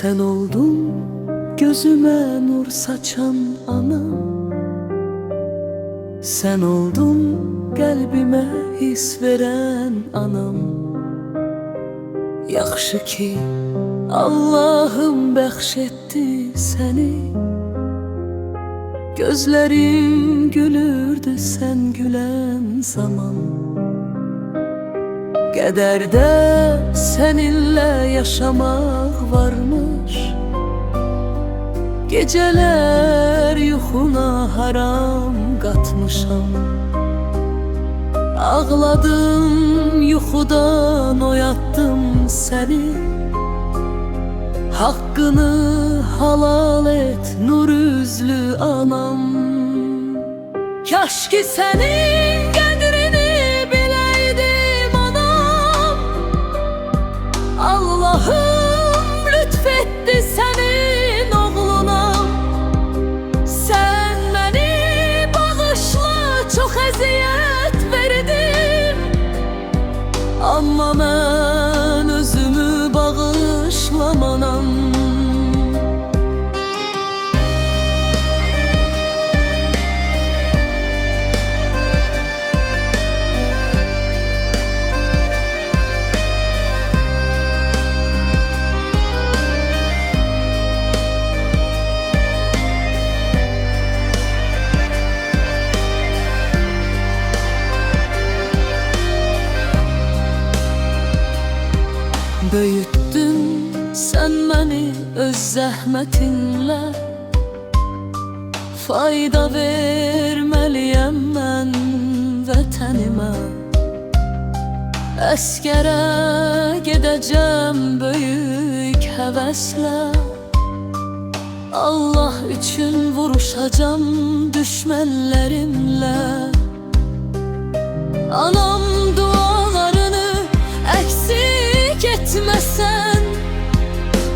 Sen oldun gözüme nur saçan anam. Sen oldun qəlbimə his veren anam. Yaxşı ki Allah'ım bəxş etdi səni. Gözlerim gülürdü sen gülen zaman. Qədərdə səninlə yaşamaq varmış. Geceler yuxuna haram qatmışam. Ağladım yuxudan oyatdım səni. Hakkını halal et nur üzlü anam. Kaş ki senin qədrini biləydim anam. Allah'ım lütfetti senin oğluna. Sen beni bağışla, çok əziyyət verdim. Amma mən özümü bağışlamanam. Böyüttün sen beni öz zəhmətinlə. Fayda verməliyəm mən vətənimə. Əskərə gedəcəm böyük həvəslə. Allah üçün vuruşacam düşmənlərimlə. Anam dualarını eksik etmesen.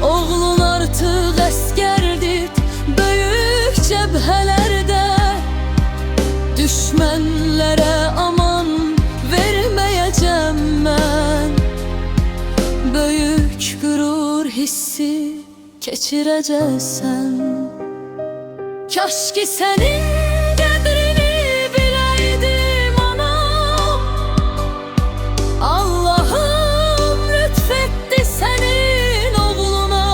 Oğlun artıq əskərdir böyük cəbhələrdə. Düşmənlərə aman verməyəcəm mən. Böyük qürur hissi keçirəcəksən. Kaş ki sənin qədrini biləydim anam. Allah'ım lütfetti senin oğluna.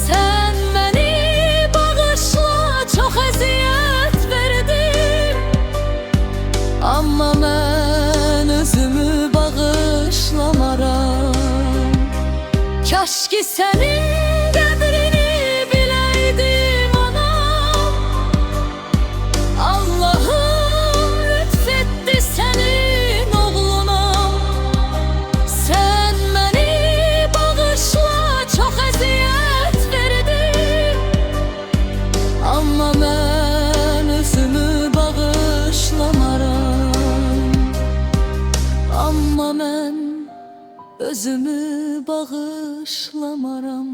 Sen beni bağışla, çok əziyyət verdim. Amma mən özümü bağışlamaram. Kaş ki sənin qədrini biləydim anam. Allah'ım lütfetti senin oğluna. Sen beni bağışla, çok əziyyət verdim. Amma mən özümü bağışlamaram. Amma mən özümü bağışlamaram.